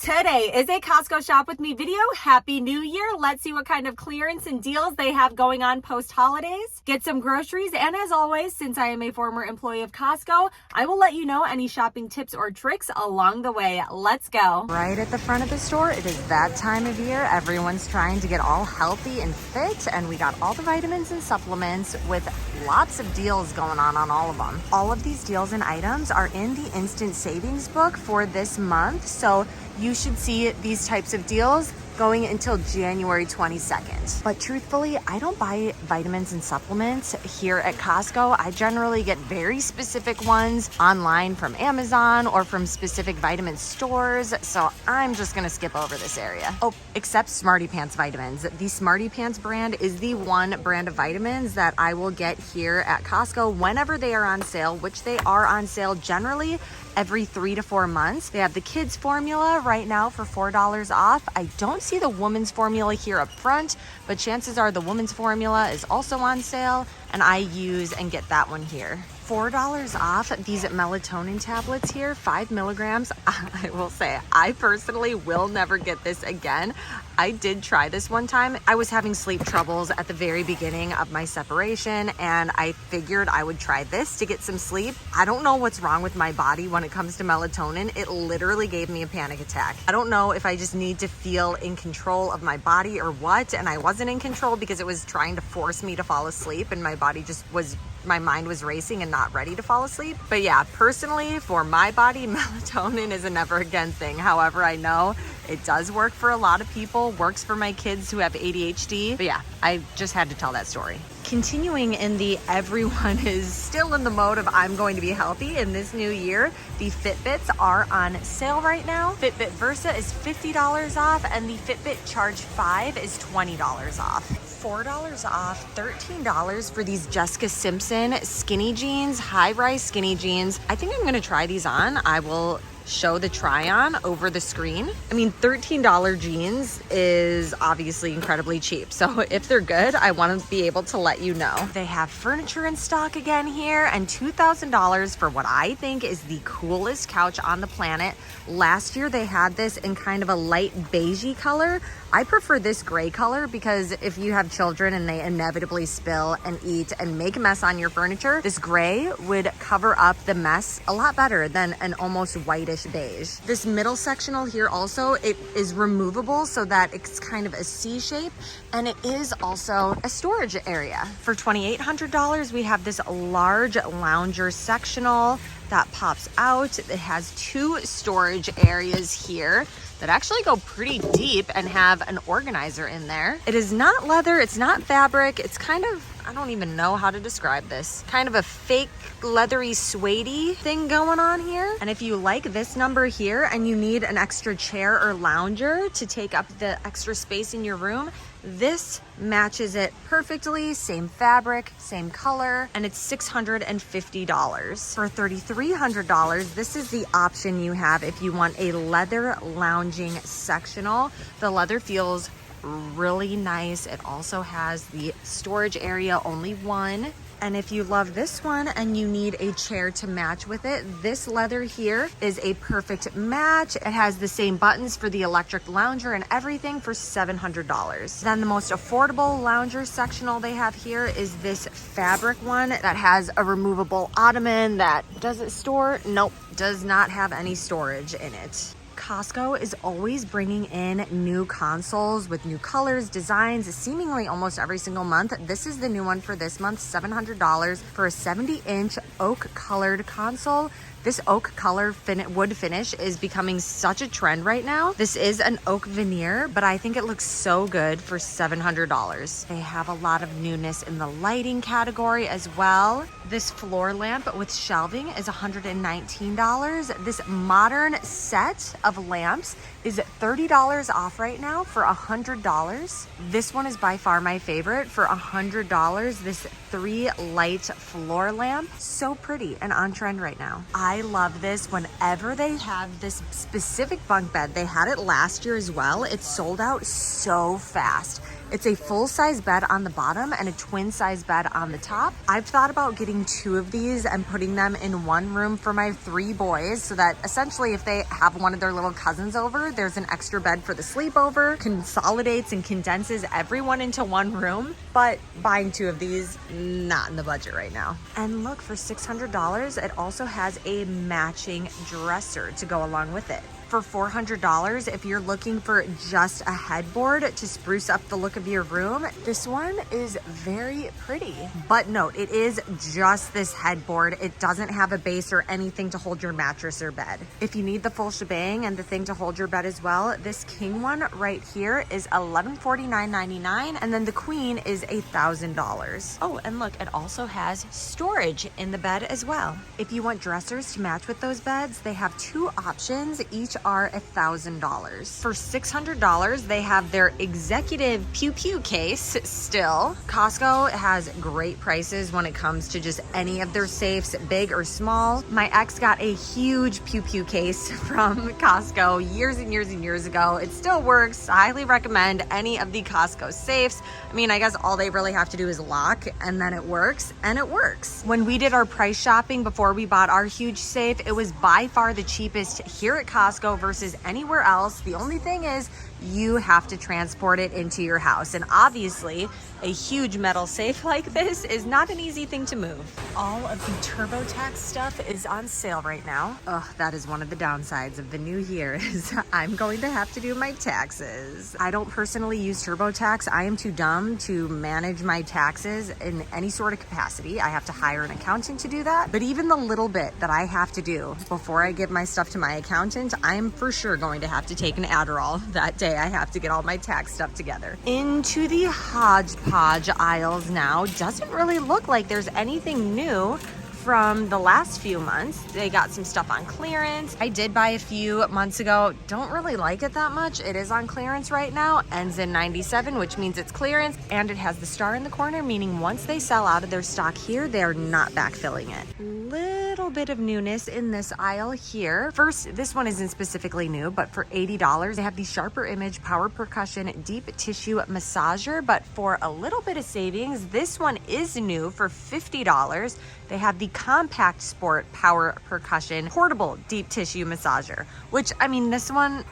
Today is a Costco Shop With Me video. Happy New Year. Let's see what kind of clearance and deals they have going on post-holidays. Get some groceries, and as always, since I am a former employee of Costco, I will let you know any shopping tips or tricks along the way. Let's go. Right at the front of the store, it is that time of year. Everyone's trying to get all healthy and fit, and we got all the vitamins and supplements with lots of deals going on all of them. All of these deals and items are in the instant savings book for this month, so you should see these types of deals going until January 22nd. But truthfully, I don't buy vitamins and supplements here at Costco. I generally get very specific ones online from Amazon or from specific vitamin stores. So I'm just gonna skip over this area. Oh, except Smarty Pants vitamins. The Smarty Pants brand is the one brand of vitamins that I will get here at Costco whenever they are on sale, which they are on sale generally every 3 to 4 months. They have the kids formula right now for $4 off. I don't see the woman's formula here up front, but chances are the woman's formula is also on sale, and I use and get that one here. $4 off these melatonin tablets here, 5 milligrams. I will say, I personally will never get this again. I did try this one time. I was having sleep troubles at the very beginning of my separation, and I figured I would try this to get some sleep. I don't know what's wrong with my body when it comes to melatonin. It literally gave me a panic attack. I don't know if I just need to feel in control of my body or what, and I wasn't in control because it was trying to force me to fall asleep, and my body just was, my mind was racing and not ready to fall asleep. But yeah, personally, for my body, melatonin is a never again thing. However, I know it does work for a lot of people, works for my kids who have ADHD. But yeah, I just had to tell that story. Continuing in the everyone is still in the mode of I'm going to be healthy in this new year, the Fitbits are on sale right now. Fitbit Versa is $50 off, and the Fitbit Charge 5 is $20 off. $4 off, $13 for these Jessica Simpson skinny jeans, high-rise skinny jeans. I think I'm gonna try these on. I will show the try on over the screen. I mean, $13 jeans is obviously incredibly cheap. So if they're good, I want to be able to let you know. They have furniture in stock again here, and $2,000 for what I think is the coolest couch on the planet. Last year they had this in kind of a light beigey color. I prefer this gray color because if you have children and they inevitably spill and eat and make a mess on your furniture, this gray would cover up the mess a lot better than an almost whitish beige. This middle sectional here also, it is removable so that it's kind of a C shape, and it is also a storage area. For $2,800, we have this large lounger sectional that pops out. It has 2 storage areas here that actually go pretty deep and have an organizer in there. It is not leather, it's not fabric, it's kind of, I don't even know how to describe this, kind of a fake leathery suede-y thing going on here. And if you like this number here and you need an extra chair or lounger to take up the extra space in your room, this matches it perfectly. Same fabric, same color, and it's $650. For $3,300, this is the option you have if you want a leather lounging sectional. The leather feels really nice. It also has the storage area, only one. And if you love this one and you need a chair to match with it, this leather here is a perfect match. It has the same buttons for the electric lounger and everything for $700. Then the most affordable lounger sectional they have here is this fabric one that has a removable ottoman that does it store? Nope, does not have any storage in it. Costco is always bringing in new consoles with new colors, designs, seemingly almost every single month. This is the new one for this month, $700 for a 70-inch oak colored console. This oak color wood finish is becoming such a trend right now. This is an oak veneer, but I think it looks so good for $700. They have a lot of newness in the lighting category as well. This floor lamp with shelving is $119. This modern set of lamps is $30 off right now for $100. This one is by far my favorite for $100. This 3 light floor lamp, so pretty and on trend right now. I love this. Whenever they have this specific bunk bed, they had it last year as well. It sold out so fast. It's a full-size bed on the bottom and a twin-size bed on the top. I've thought about getting 2 of these and putting them in one room for my 3 boys so that essentially if they have one of their little cousins over, there's an extra bed for the sleepover, consolidates and condenses everyone into one room. But buying 2 of these, not in the budget right now. And look, for $600, it also has a matching dresser to go along with it. For $400, if you're looking for just a headboard to spruce up the look of your room, this one is very pretty. But note, it is just this headboard. It doesn't have a base or anything to hold your mattress or bed. If you need the full shebang and the thing to hold your bed as well, this king one right here is $1,149.99, and then the queen is $1,000. Oh, and look, it also has storage in the bed as well. If you want dressers to match with those beds, they have 2 options. Each are $1,000. For $600, they have their executive pew pew case still. Costco has great prices when it comes to just any of their safes, big or small. My ex got a huge pew pew case from Costco years and years and years ago. It still works. I highly recommend any of the Costco safes. I mean, I guess all they really have to do is lock and then it works, and it works. When we did our price shopping before we bought our huge safe, it was by far the cheapest here at Costco versus anywhere else. The only thing is you have to transport it into your house, and obviously a huge metal safe like this is not an easy thing to move. All of the TurboTax stuff is on sale right now. Ugh, that is one of the downsides of the new year is I'm going to have to do my taxes. I don't personally use TurboTax. I am too dumb to manage my taxes in any sort of capacity. I have to hire an accountant to do that. But even the little bit that I have to do before I give my stuff to my accountant, I'm for sure going to have to take an Adderall that day. I have to get all my tax stuff together. Into the hodgepodge aisles now. Doesn't really look like there's anything new from the last few months. They got some stuff on clearance. I did buy a few months ago. Don't really like it that much. It is on clearance right now. Ends in 97, which means it's clearance, and it has the star in the corner, meaning once they sell out of their stock here, they're not backfilling it. Little bit of newness in this aisle here. First, this one isn't specifically new, but for $80, they have the Sharper Image Power Percussion Deep Tissue Massager, but for a little bit of savings, this one is new for $50. They have the Compact Sport Power Percussion Portable Deep Tissue Massager, which, I mean, this one,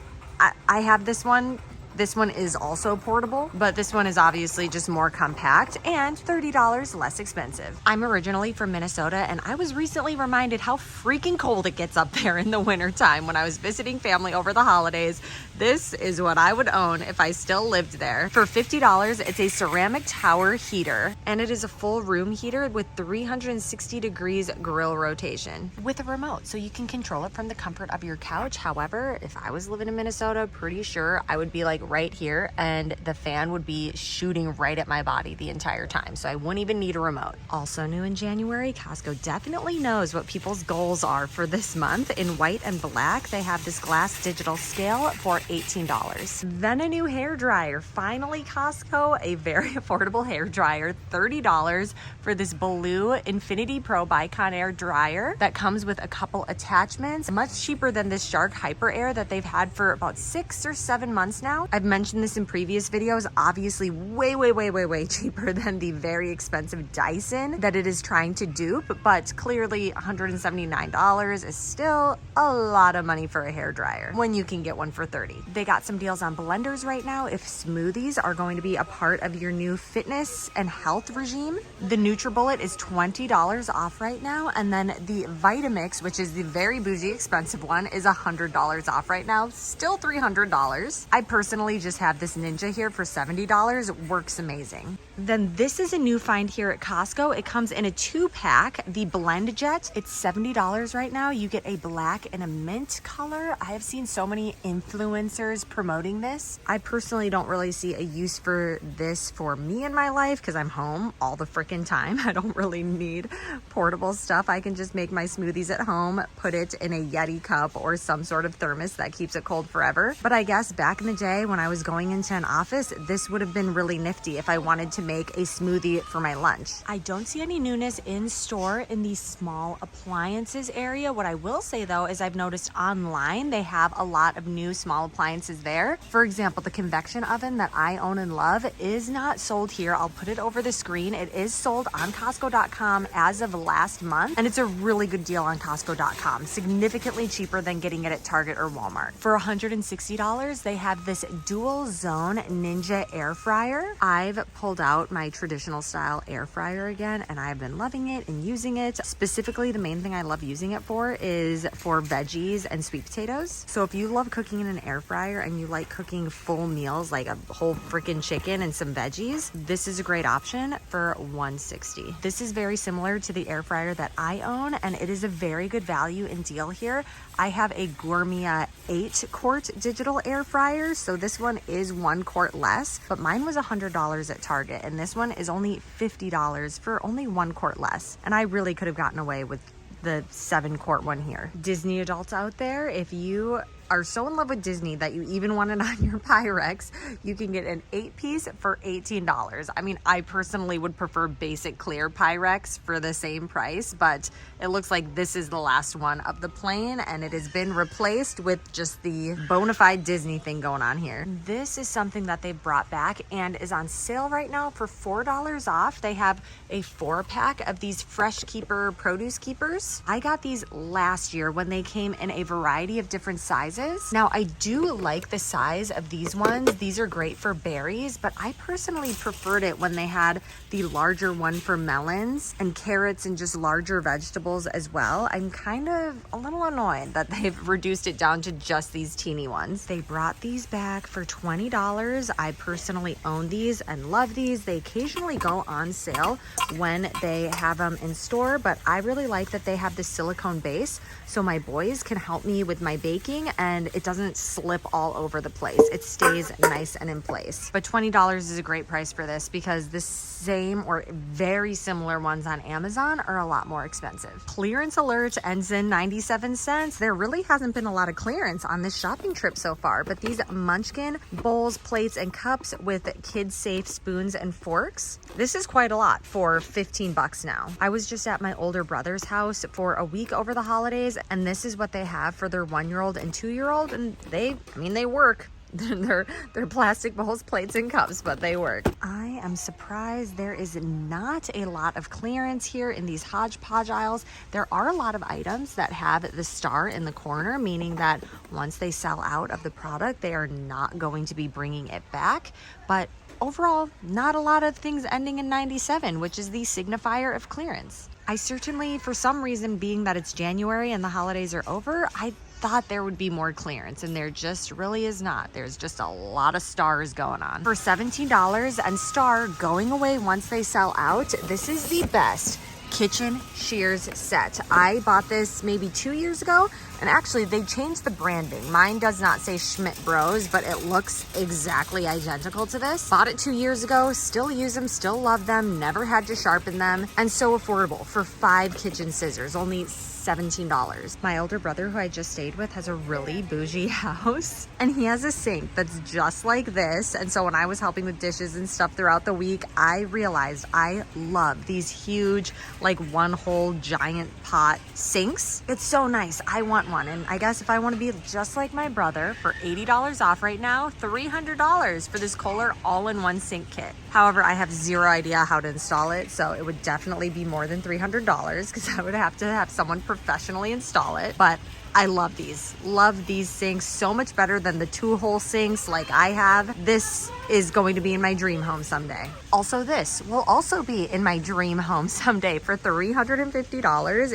I have this one. This one is also portable, but this one is obviously just more compact and $30 less expensive. I'm originally from Minnesota, and I was recently reminded how freaking cold it gets up there in the wintertime when I was visiting family over the holidays. This is what I would own if I still lived there. For $50, it's a ceramic tower heater, and it is a full room heater with 360 degrees grill rotation with a remote, so you can control it from the comfort of your couch. However, if I was living in Minnesota, pretty sure I would be like right here and the fan would be shooting right at my body the entire time, so I wouldn't even need a remote. Also new in January, Costco definitely knows what people's goals are for this month. In white and black, they have this glass digital scale for $18. Then a new hair dryer. Finally, Costco, a very affordable hair dryer, $30 for this blue Infinity Pro Bicon Air dryer that comes with a couple attachments. Much cheaper than this Shark Hyper Air that they've had for about 6 or 7 months now. I've mentioned this in previous videos, obviously way cheaper than the very expensive Dyson that it is trying to dupe, but clearly $179 is still a lot of money for a hair dryer when you can get one for $30. They got some deals on blenders right now if smoothies are going to be a part of your new fitness and health regime. The NutriBullet is $20 off right now, and then the Vitamix, which is the very bougie expensive one, is $100 off right now, still $300. I personally just have this Ninja here for $70. It works amazing. Then this is a new find here at Costco. It comes in a 2-pack, the Blend Jet. It's $70 right now. You get a black and a mint color. I have seen so many influencers promoting this. I personally don't really see a use for this for me in my life because I'm home all the freaking time. I don't really need portable stuff. I can just make my smoothies at home, put it in a Yeti cup or some sort of thermos that keeps it cold forever. But I guess back in the day when when I was going into an office, this would have been really nifty if I wanted to make a smoothie for my lunch. I don't see any newness in store in the small appliances area. What I will say though is I've noticed online they have a lot of new small appliances there. For example, the convection oven that I own and love is not sold here. I'll put it over the screen. It is sold on Costco.com as of last month, and it's a really good deal on Costco.com, significantly cheaper than getting it at Target or Walmart. For $160, they have this dual zone Ninja air fryer. I've pulled out my traditional style air fryer again, and I've been loving it and using it. Specifically, the main thing I love using it for is for veggies and sweet potatoes. So if you love cooking in an air fryer and you like cooking full meals like a whole freaking chicken and some veggies, this is a great option for $160. This is very similar to the air fryer that I own, and it is a very good value and deal here. I have a Gourmet 8-quart digital air fryer, so this one is 1 quart less, but mine was $100 at Target, and this one is only $50 for only 1 quart less. And I really could have gotten away with the 7-quart one here. Disney adults out there, if you are so in love with Disney that you even want it on your Pyrex, you can get an 8-piece for $18. I mean, I personally would prefer basic clear Pyrex for the same price, but it looks like this is the last one of the plain, and it has been replaced with just the bona fide Disney thing going on here. This is something that they brought back and is on sale right now for $4 off. They have a 4-pack of these Fresh Keeper produce keepers. I got these last year when they came in a variety of different sizes. Now, I do like the size of these ones. These are great for berries, but I personally preferred it when they had the larger one for melons and carrots and just larger vegetables as well. I'm kind of a little annoyed that they've reduced it down to just these teeny ones. They brought these back for $20. I personally own these and love these. They occasionally go on sale when they have them in store, but I really like that they have the silicone base so my boys can help me with my baking and it doesn't slip all over the place. It stays nice and in place. But $20 is a great price for this because the same or very similar ones on Amazon are a lot more expensive. Clearance alert ends in 97 cents. There really hasn't been a lot of clearance on this shopping trip so far, but these Munchkin bowls, plates, and cups with kid-safe spoons and forks, this is quite a lot for 15 bucks now. I was just at my older brother's house for a week over the holidays, and this is what they have for their 1-year-old and 2-year-old, and they work. They're plastic bowls, plates, and cups, but they work. I am surprised there is not a lot of clearance here in these hodgepodge aisles. There are a lot of items that have the star in the corner, meaning that once they sell out of the product, they are not going to be bringing it back. But overall, not a lot of things ending in 97, which is the signifier of clearance. I certainly, for some reason, being that it's January and the holidays are over, I thought there would be more clearance, and there just really is not. There's just a lot of stars going on. For $17 and star going away once they sell out, this is the best kitchen shears set. I bought this maybe 2 years ago, and actually they changed the branding. Mine does not say Schmidt Bros, but it looks exactly identical to this. Bought it 2 years ago, still use them, still love them, never had to sharpen them, and so affordable for 5 kitchen scissors, only $17. My older brother, who I just stayed with, has a really bougie house, and he has a sink that's just like this. And so when I was helping with dishes and stuff throughout the week, I realized I love these huge, like one whole giant pot sinks. It's so nice. I want one. And I guess if I want to be just like my brother, for $80 off right now, $300 for this Kohler all-in-one sink kit. However, I have zero idea how to install it, so it would definitely be more than $300 because I would have to have someone professionally install it. But I love these sinks so much better than the 2-hole sinks like I have. This is going to be in my dream home someday. Also, this will also be in my dream home someday for $350.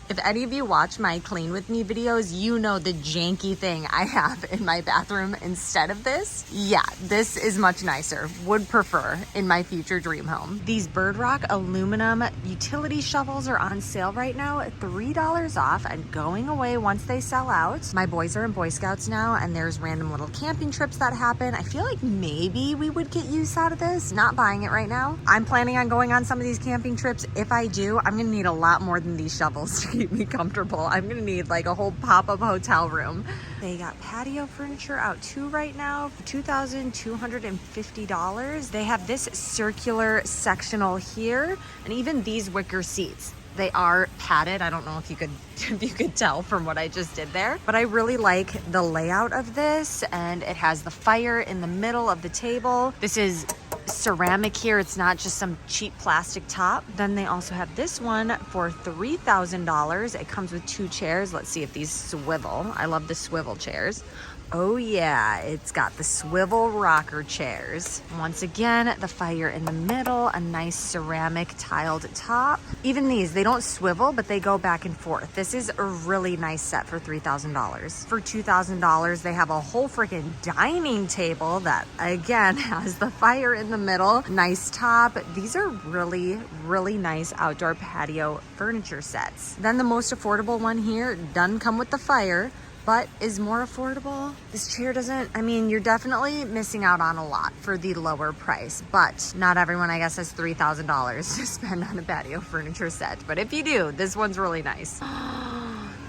If any of you watch my Clean With Me videos, you know the janky thing I have in my bathroom instead of this. Yeah, this is much nicer. Would prefer in my future dream home. These Bird Rock aluminum utility shovels are on sale right now at $3 off and going away once they sell out. My boys are in Boy Scouts now, and there's random little camping trips that happen. I feel like maybe we would get use out of this. Not buying it right now. I'm planning on going on some of these camping trips. If I do, I'm gonna need a lot more than these shovels to keep me comfortable. I'm gonna need like a whole pop-up hotel room. They got patio furniture out too right now for $2,250. They have this circular sectional here, and even these wicker seats. They are padded. I don't know if you could tell from what I just did there, but I really like the layout of this, and it has the fire in the middle of the table. This is ceramic here. It's not just some cheap plastic top. Then they also have this one for $3,000. It comes with 2 chairs. Let's see if these swivel. I love the swivel chairs. Oh yeah, it's got the swivel rocker chairs. Once again, the fire in the middle, a nice ceramic tiled top. Even these, they don't swivel, but they go back and forth. This is a really nice set for $3,000. For $2,000, they have a whole freaking dining table that, again, has the fire in the middle, nice top. These are really, really nice outdoor patio furniture sets. Then the most affordable one here doesn't come with the fire, but is more affordable. This chair doesn't, I mean, you're definitely missing out on a lot for the lower price, but not everyone, I guess, has $3,000 to spend on a patio furniture set. But if you do, this one's really nice.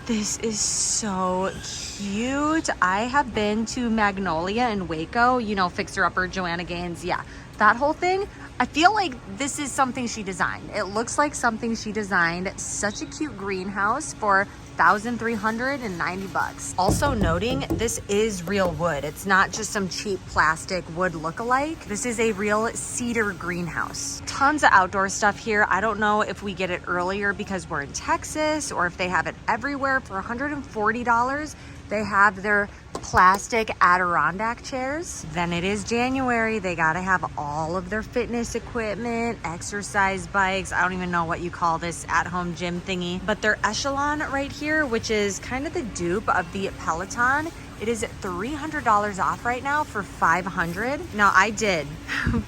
This is so cute. I have been to Magnolia in Waco, you know, Fixer Upper, Joanna Gaines, yeah, that whole thing. I feel like this is something she designed. It looks like something she designed. Such a cute greenhouse for $1,390. Also noting, this is real wood. It's not just some cheap plastic wood look-alike. This is a real cedar greenhouse. Tons of outdoor stuff here. I don't know if we get it earlier because we're in Texas or if they have it everywhere. For $140, they have their plastic Adirondack chairs. Then it is January. They gotta have all of their fitness equipment, exercise bikes. I don't even know what you call this at-home gym thingy, but their Echelon right here, which is kind of the dupe of the Peloton, it is $300 off right now for $500. Now I did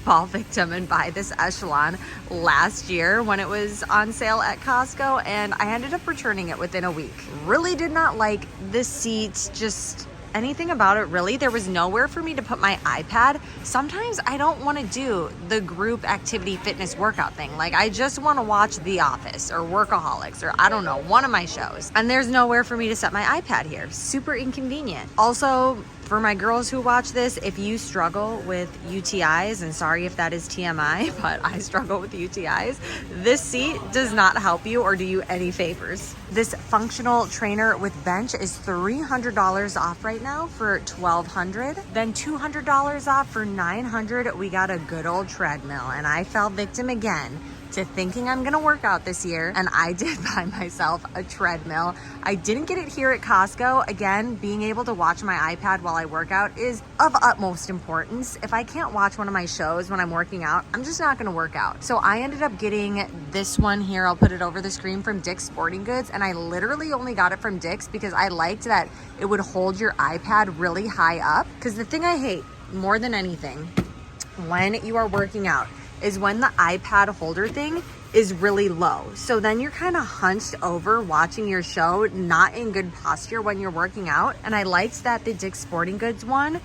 fall victim and buy this Echelon last year when it was on sale at Costco, and I ended up returning it within a week. Really did not like the seats, just anything about it really. There was nowhere for me to put my iPad. Sometimes I don't want to do the group activity fitness workout thing. Like I just want to watch The Office or Workaholics or I don't know, one of my shows. And there's nowhere for me to set my iPad here. Super inconvenient. Also, for my girls who watch this, if you struggle with UTIs, and sorry if that is TMI, but I struggle with UTIs, this seat does not help you or do you any favors. This functional trainer with bench is $300 off right now for $1,200. Then $200 off for $900. We got a good old treadmill, and I fell victim again to thinking I'm gonna work out this year, and I did buy myself a treadmill. I didn't get it here at Costco. Again, being able to watch my iPad while I work out is of utmost importance. If I can't watch one of my shows when I'm working out, I'm just not gonna work out. So I ended up getting this one here. I'll put it over the screen, from Dick's Sporting Goods, and I literally only got it from Dick's because I liked that it would hold your iPad really high up. Because the thing I hate more than anything when you are working out is when the iPad holder thing is really low. So then you're kind of hunched over watching your show, not in good posture when you're working out. And I liked that the Dick's Sporting Goods one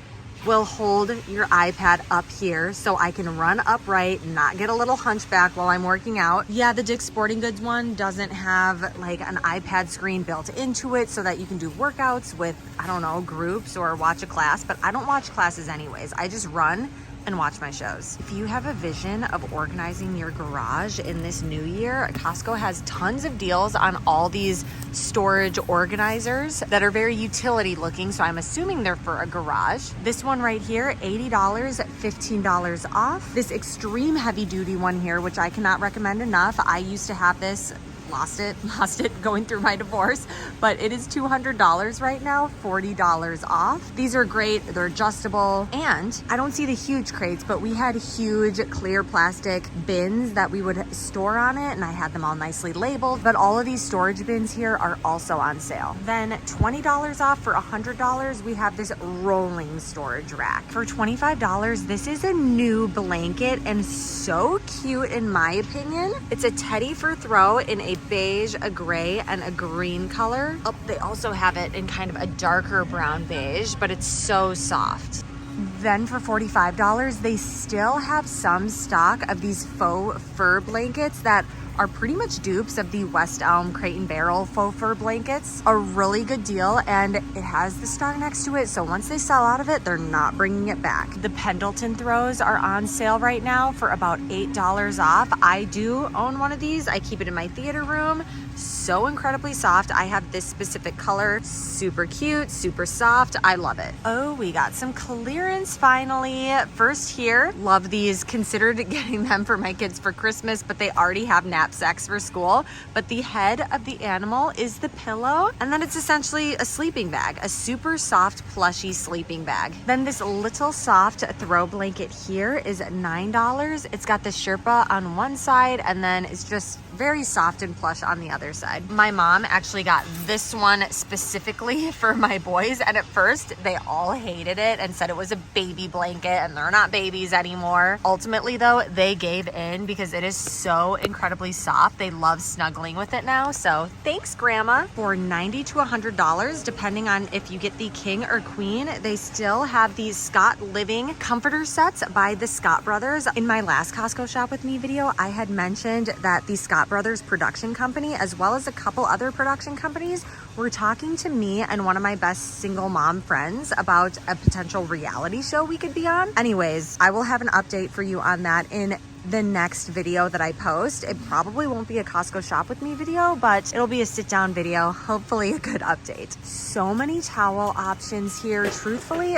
will hold your iPad up here so I can run upright, not get a little hunchback while I'm working out. Yeah, the Dick's Sporting Goods one doesn't have like an iPad screen built into it so that you can do workouts with, I don't know, groups or watch a class, but I don't watch classes anyways. I just run and watch my shows. If you have a vision of organizing your garage in this new year, Costco has tons of deals on all these storage organizers that are very utility looking, so I'm assuming they're for a garage. This one right here, $80, $15 off. This extreme heavy duty one here, which I cannot recommend enough. I used to have this, lost it going through my divorce, but it is $200 right now, $40 off. These are great, they're adjustable, and I don't see the huge crates, but we had huge clear plastic bins that we would store on it, and I had them all nicely labeled, but all of these storage bins here are also on sale. Then $20 off for $100, we have this rolling storage rack. For $25, this is a new blanket and so cute in my opinion. It's a teddy for throw in a beige, a gray, and a green color. Oh, they also have it in kind of a darker brown beige, but it's so soft. Then for $45, they still have some stock of these faux fur blankets that are pretty much dupes of the West Elm Crate and Barrel faux fur blankets. A really good deal, and it has the star next to it, so once they sell out of it, they're not bringing it back. The Pendleton throws are on sale right now for about $8 off. I do own one of these. I keep it in my theater room. So incredibly soft. I have this specific color. Super cute, super soft. I love it. Oh, we got some clearance finally. First here, love these. Considered getting them for my kids for Christmas, but they already have knapsacks for school. But the head of the animal is the pillow, and then it's essentially a sleeping bag, a super soft, plushy sleeping bag. Then this little soft throw blanket here is $9. It's got the Sherpa on one side, and then it's just very soft and plush on the other side. My mom actually got this one specifically for my boys, and at first they all hated it and said it was a baby blanket, and they're not babies anymore. Ultimately though, they gave in because it is so incredibly soft. They love snuggling with it now, so thanks, Grandma. For $90 to $100, depending on if you get the king or queen, they still have these Scott Living comforter sets by the Scott Brothers. In my last Costco Shop With Me video, I had mentioned that the Scott Brothers production company, as well as a couple other production companies, were talking to me and one of my best single mom friends about a potential reality show we could be on. Anyways, I will have an update for you on that in the next video that I post. It probably won't be a Costco Shop With Me video, but it'll be a sit down video, hopefully a good update. So many towel options here. Truthfully,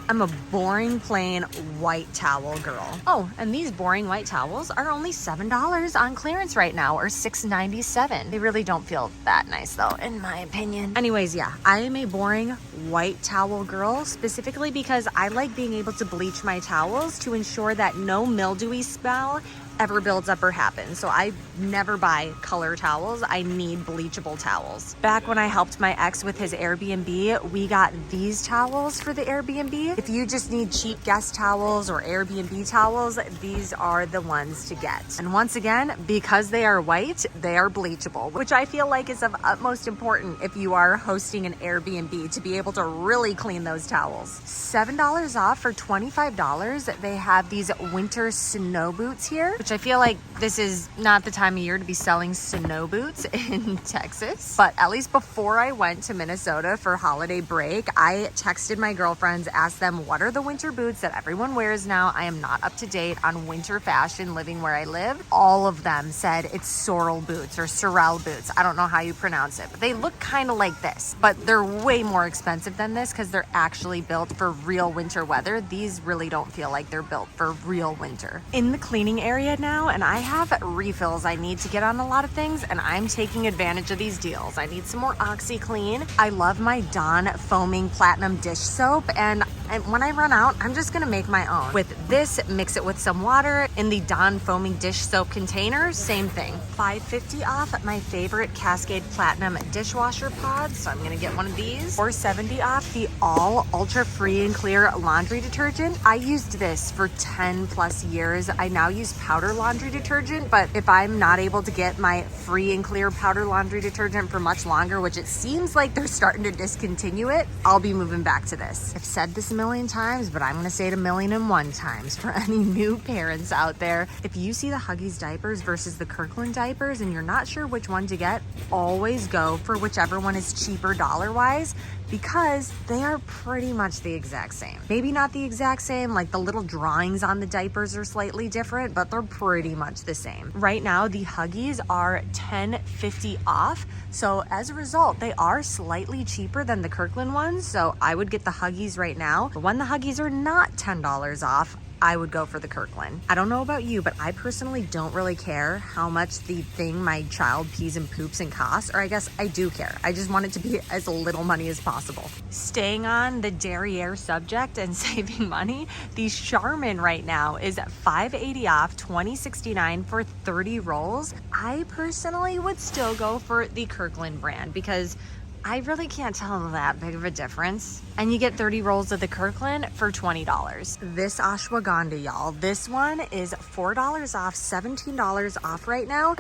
I'm a boring plain white towel girl. Oh, and these boring white towels are only $7 on clearance right now, or $6.97. They really don't feel that nice though, in my opinion. Anyways, yeah, I am a boring white towel girl, specifically because I like being able to bleach my towels to ensure that no mildewy smell ever builds up or happens. So I never buy color towels. I need bleachable towels. Back when I helped my ex with his Airbnb, we got these towels for the Airbnb. If you just need cheap guest towels or Airbnb towels, these are the ones to get. And once again, because they are white, they are bleachable, which I feel like is of utmost importance if you are hosting an Airbnb, to be able to really clean those towels. $7 off for $25. They have these winter snow boots here, which I feel like this is not the time of year to be selling snow boots in Texas. But at least before I went to Minnesota for holiday break, I texted my girlfriends, asked them what are the winter boots that everyone wears now. I am not up to date on winter fashion living where I live. All of them said it's sorrel boots or sorrel boots. I don't know how you pronounce it, but they look kind of like this, but they're way more expensive than this because they're actually built for real winter weather. These really don't feel like they're built for real winter. In the cleaning area now, and I have refills I need to get on a lot of things, and I'm taking advantage of these deals. I need some more OxyClean. I love my Dawn foaming platinum dish soap, and when I run out, I'm just gonna make my own. With this, mix it with some water. In the Dawn foaming dish soap container, same thing. $5.50 off my favorite Cascade Platinum dishwasher pods, so I'm gonna get one of these. $4.70 off the all ultra free and clear laundry detergent. I used this for 10 plus years. I now use powder laundry detergent, but if I'm not able to get my free and clear powder laundry detergent for much longer, which it seems like they're starting to discontinue it, I'll be moving back to this. I've said this a million times, but I'm gonna say it 1,000,001 times for any new parents out there. If you see the Huggies diapers versus the Kirkland diapers and you're not sure which one to get, always go for whichever one is cheaper dollar-wise, because they are pretty much the exact same. Maybe not the exact same, like the little drawings on the diapers are slightly different, but they're pretty much the same. Right now, the Huggies are $10.50 off. So as a result, they are slightly cheaper than the Kirkland ones. So I would get the Huggies right now. But when the Huggies are not $10 off, I would go for the Kirkland. I don't know about you, but I personally don't really care how much the thing my child pees and poops and costs, or I guess I do care. I just want it to be as little money as possible. Staying on the derriere subject and saving money, the Charmin right now is at $5.80 off, $20.69 for 30 rolls. I personally would still go for the Kirkland brand because I really can't tell that big of a difference. And you get 30 rolls of the Kirkland for $20. This ashwagandha, y'all, this one is $4 off, $17 off right now.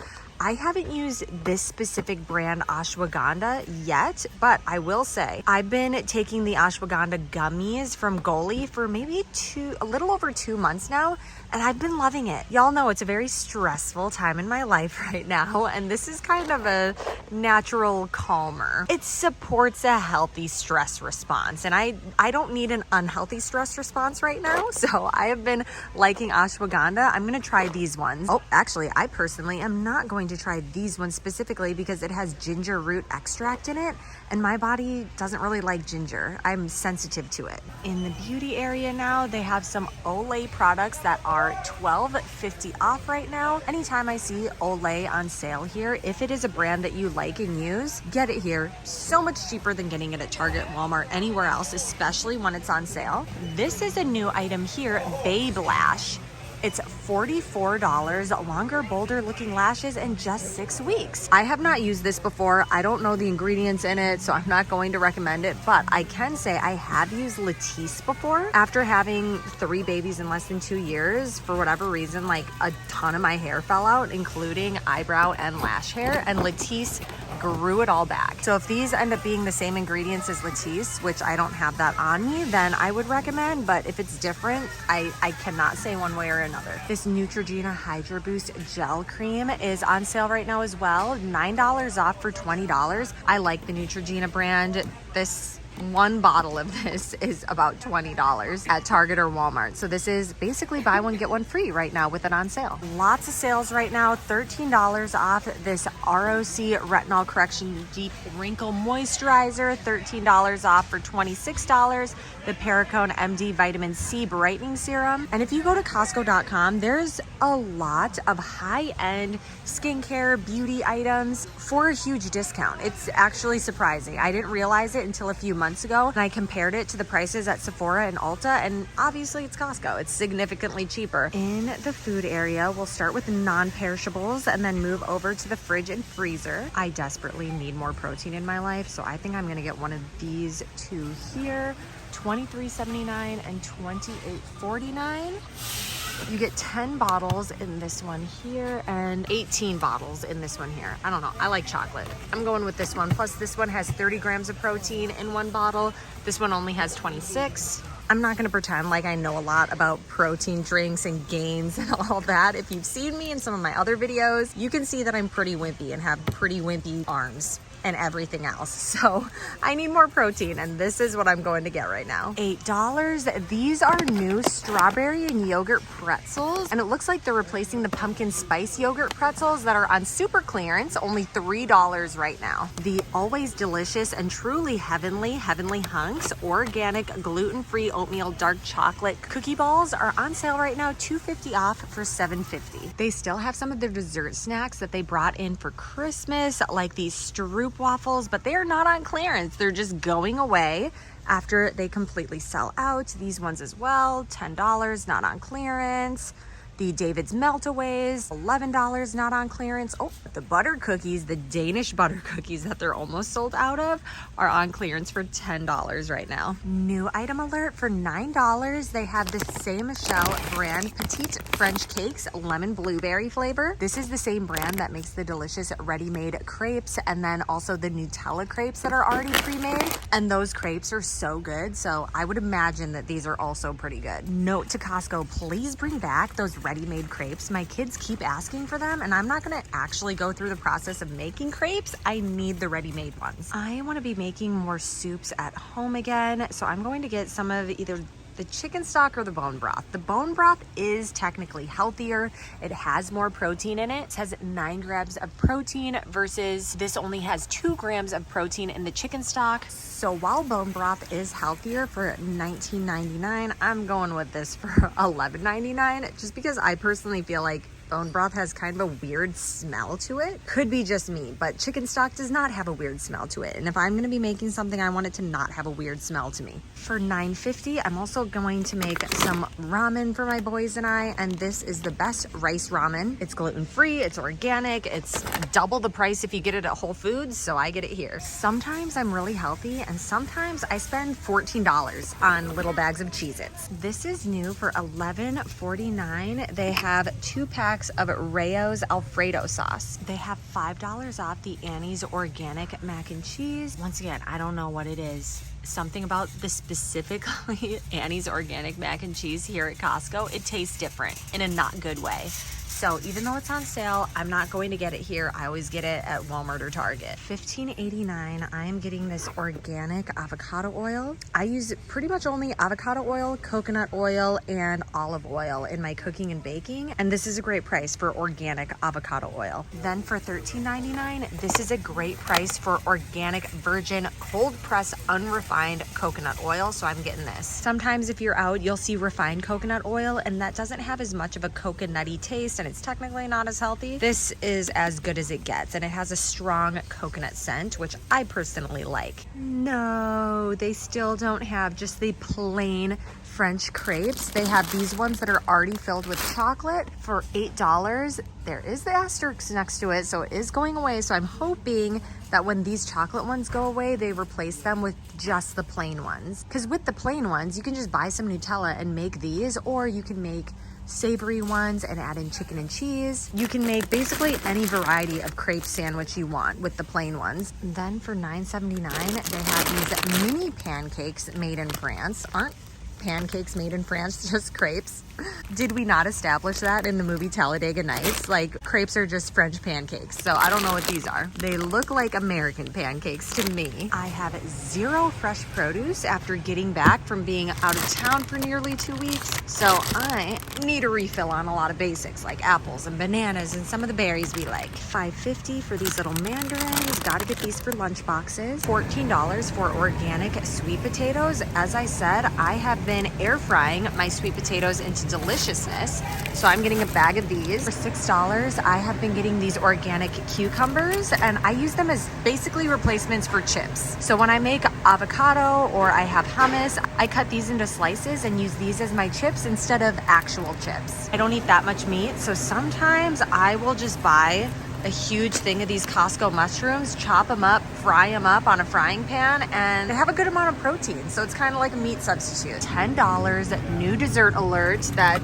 I haven't used this specific brand ashwagandha yet, but I will say I've been taking the ashwagandha gummies from Goli for maybe a little over 2 months now, and I've been loving it. Y'all know it's a very stressful time in my life right now, and this is kind of a natural calmer. It supports a healthy stress response, and I don't need an unhealthy stress response right now, so I have been liking ashwagandha. I'm gonna try these ones. Oh, actually, I personally am not going to try these ones specifically because it has ginger root extract in it, and my body doesn't really like ginger. I'm sensitive to it. In the beauty area now, they have some Olay products that are $12.50 off right now. Anytime I see Olay on sale here, if it is a brand that you like and use, get it here. So much cheaper than getting it at Target, Walmart, anywhere else, especially when it's on sale. This is a new item here, Babe Lash. It's $44, longer, bolder looking lashes in just 6 weeks. I have not used this before. I don't know the ingredients in it, so I'm not going to recommend it, but I can say I have used Latisse before. After having 3 babies in less than 2 years, for whatever reason, like a ton of my hair fell out, including eyebrow and lash hair, and Latisse grew it all back. So if these end up being the same ingredients as Latisse, which I don't have that on me, then I would recommend, but if it's different, I cannot say one way or another. This Neutrogena Hydra Boost Gel Cream is on sale right now as well. $9 off for $20. I like the Neutrogena brand. This one bottle of this is about $20 at Target or Walmart. So this is basically buy one, get one free right now with it on sale. Lots of sales right now. $13 off this ROC Retinol Correction Deep Wrinkle Moisturizer. $13 off for $26. The Pericone MD Vitamin C Brightening Serum. And if you go to Costco.com, there's a lot of high-end skincare beauty items for a huge discount. It's actually surprising. I didn't realize it until a few months ago, and I compared it to the prices at Sephora and Ulta, and obviously it's Costco. It's significantly cheaper. In the food area, we'll start with non-perishables and then move over to the fridge and freezer. I desperately need more protein in my life, so I think I'm gonna get one of these two here. $23.79 and $28.49. You get 10 bottles in this one here and 18 bottles in this one here. I don't know, I like chocolate. I'm going with this one. Plus this one has 30 grams of protein in one bottle. This one only has 26. I'm not gonna pretend like I know a lot about protein drinks and gains and all that. If you've seen me in some of my other videos, you can see that I'm pretty wimpy and have pretty wimpy arms and everything else. So I need more protein, and this is what I'm going to get right now. $8. These are new strawberry and yogurt pretzels, and it looks like they're replacing the pumpkin spice yogurt pretzels that are on super clearance, only $3 right now. The always delicious and truly heavenly Hunks organic gluten-free oatmeal dark chocolate cookie balls are on sale right now, $2.50 off for $7.50. They still have some of their dessert snacks that they brought in for Christmas, like these Stroop waffles, but they are not on clearance. They're just going away after they completely sell out. These ones as well, $10, not on clearance. The David's Meltaways, $11, not on clearance. Oh, the butter cookies, the Danish butter cookies that they're almost sold out of, are on clearance for $10 right now. New item alert for $9. They have the Same Michelle brand Petite French Cakes lemon blueberry flavor. This is the same brand that makes the delicious ready-made crepes, and then also the Nutella crepes that are already pre-made. And those crepes are so good, so I would imagine that these are also pretty good. Note to Costco, please bring back those ready-made crepes. My kids keep asking for them, and I'm not gonna actually go through the process of making crepes. I need the ready-made ones. I wanna be making more soups at home again, so I'm going to get some of either the chicken stock or the bone broth. The bone broth is technically healthier. It has more protein in it. It has 9 grams of protein versus this only has 2 grams of protein in the chicken stock. So while bone broth is healthier for $19.99, I'm going with this for $11.99 just because I personally feel like bone broth has kind of a weird smell to it. Could be just me, but chicken stock does not have a weird smell to it. And if I'm gonna be making something, I want it to not have a weird smell to me. For $9.50, I'm also going to make some ramen for my boys and I, and this is the best rice ramen. It's gluten-free, it's organic, it's double the price if you get it at Whole Foods, so I get it here. Sometimes I'm really healthy, and sometimes I spend $14 on little bags of Cheez-Its. This is new for $11.49. They have 2 packs box of Rayo's Alfredo sauce. They have $5 off the Annie's organic mac and cheese. Once again, I don't know what it is. Something about the specifically Annie's organic mac and cheese here at Costco, it tastes different in a not good way. So even though it's on sale, I'm not going to get it here. I always get it at Walmart or Target. $15.89. I am getting this organic avocado oil. I use pretty much only avocado oil, coconut oil, and olive oil in my cooking and baking. And this is a great price for organic avocado oil. Then for $13.99, this is a great price for organic virgin cold press unrefined coconut oil. So I'm getting this. Sometimes if you're out, you'll see refined coconut oil, and that doesn't have as much of a coconutty taste, and it's technically not as healthy. This is as good as it gets, and it has a strong coconut scent, which I personally like. No, they still don't have just the plain French crepes. They have these ones that are already filled with chocolate for $8. There is the asterisk next to it, so it is going away. So I'm hoping that when these chocolate ones go away, they replace them with just the plain ones. Because with the plain ones, you can just buy some Nutella and make these, or you can make savory ones and add in chicken and cheese. You can make basically any variety of crepe sandwich you want with the plain ones. Then for $9.79, they have these mini pancakes made in France. Aren't pancakes made in France just crepes? Did we not establish that in the movie Talladega Nights? Like, crepes are just French pancakes. So I don't know what these are. They look like American pancakes to me. I have zero fresh produce after getting back from being out of town for nearly 2 weeks. So I need a refill on a lot of basics like apples and bananas and some of the berries we like. $5.50 for these little mandarins. Gotta get these for lunch boxes. $14 for organic sweet potatoes. As I said, I have been air frying my sweet potatoes into deliciousness. So I'm getting a bag of these. For $6, I have been getting these organic cucumbers, and I use them as basically replacements for chips. So when I make avocado or I have hummus, I cut these into slices and use these as my chips instead of actual chips. I don't eat that much meat, so sometimes I will just buy a huge thing of these Costco mushrooms, chop them up, fry them up on a frying pan, and they have a good amount of protein. So it's kind of like a meat substitute. $10, new dessert alert that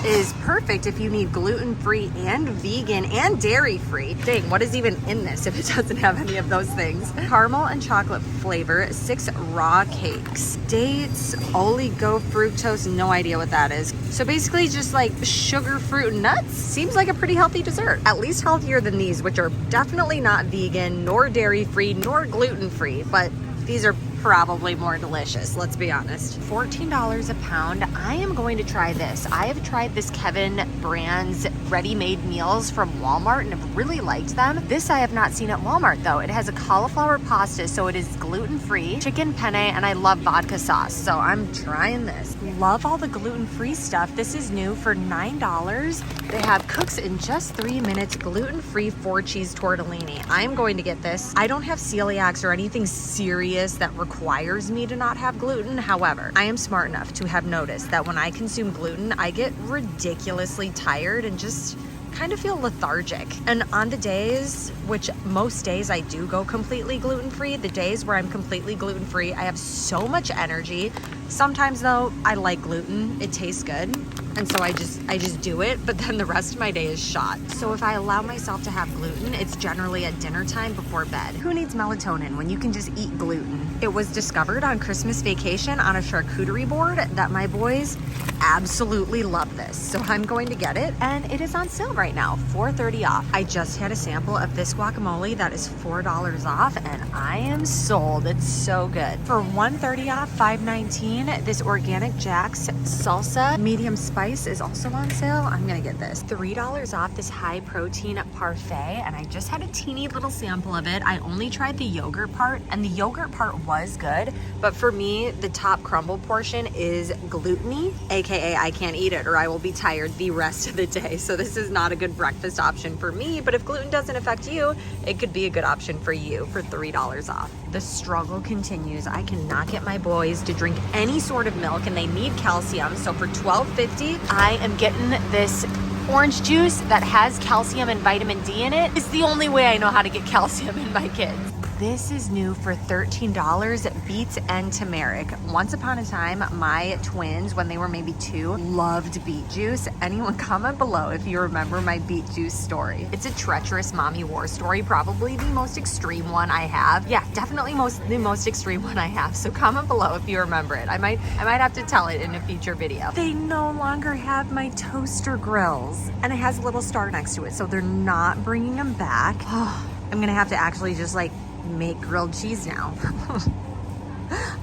is perfect if you need gluten-free and vegan and dairy-free. Dang, what is even in this if it doesn't have any of those things? Caramel and chocolate flavor, 6 raw cakes. Dates, oligofructose, no idea what that is. So basically just like sugar, fruit, and nuts. Seems like a pretty healthy dessert. At least healthier than these, which are definitely not vegan, nor dairy-free, nor gluten-free, but these are probably more delicious, let's be honest. $14 a pound. I am going to try this. I have tried this Kevin brand's ready-made meals from Walmart and have really liked them. This I have not seen at Walmart though. It has a cauliflower pasta, so it is gluten-free, chicken penne, and I love vodka sauce, so I'm trying this. Love all the gluten-free stuff. This is new for $9. They have cooks in just 3 minutes gluten-free 4-cheese tortellini. I'm going to get this. I don't have celiacs or anything serious that requires me to not have gluten. However, I am smart enough to have noticed that when I consume gluten, I get ridiculously tired and just kind of feel lethargic. And on the days, which most days I do go completely gluten-free, the days where I'm completely gluten-free, I have so much energy. Sometimes though, I like gluten. It tastes good. And so I just do it, but then the rest of my day is shot. So if I allow myself to have gluten, it's generally at dinner time before bed. Who needs melatonin when you can just eat gluten? It was discovered on Christmas vacation on a charcuterie board that my boys absolutely love this. So I'm going to get it, and it is on sale right now, $4.30 off. I just had a sample of this guacamole that is $4 off, and I am sold. It's so good. For $1.30 off, $5.19, this Organic Jack's salsa medium spice is also on sale. I'm gonna get this. $3 off this high protein parfait, and I just had a teeny little sample of it. I only tried the yogurt part, and the yogurt part was good, but for me, the top crumble portion is gluten-y, aka I can't eat it or I will be tired the rest of the day. So this is not a good breakfast option for me, but if gluten doesn't affect you, it could be a good option for you for $3 off. The struggle continues. I cannot get my boys to drink any sort of milk, and they need calcium. So for $12.50, I am getting this orange juice that has calcium and vitamin D in it. It's the only way I know how to get calcium in my kids. this is new for $13, beets and turmeric. Once upon a time, my twins, when they were maybe 2, loved beet juice. Anyone comment below if you remember my beet juice story. It's a treacherous mommy war story, probably the most extreme one I have. Yeah, definitely the most extreme one I have. So comment below if you remember it. I might have to tell it in a future video. They no longer have my toaster grills, and it has a little star next to it, so they're not bringing them back. I'm gonna have to actually just like make grilled cheese now.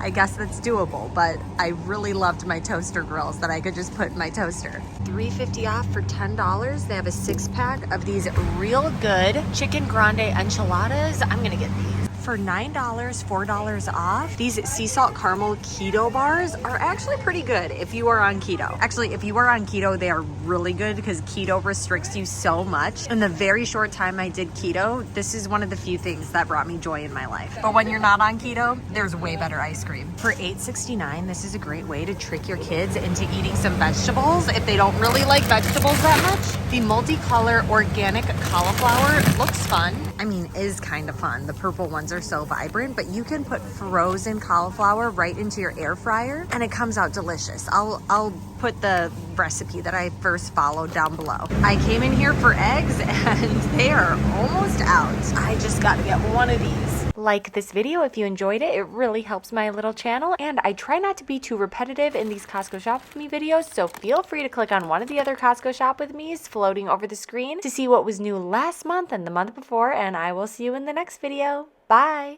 I guess that's doable, but I really loved my toaster grills that I could just put in my toaster. $3.50 off for $10. They have a 6-pack of these real good chicken grande enchiladas. I'm gonna get these. For $9, $4 off. These sea salt caramel keto bars are actually pretty good if you are on keto. Actually, if you are on keto, they are really good because keto restricts you so much. In the very short time I did keto, this is one of the few things that brought me joy in my life. But when you're not on keto, there's way better ice cream. For $8.69, this is a great way to trick your kids into eating some vegetables if they don't really like vegetables that much. The multicolor organic cauliflower looks fun. I mean, is kind of fun. The purple ones are so vibrant, but you can put frozen cauliflower right into your air fryer and it comes out delicious. I'll put the recipe that I first followed down below. I came in here for eggs and they are almost out. I just got to get one of these. Like this video if you enjoyed it. It really helps my little channel, and I try not to be too repetitive in these Costco Shop With Me videos, so feel free to click on one of the other Costco Shop With Me's floating over the screen to see what was new last month and the month before, and I will see you in the next video. Bye!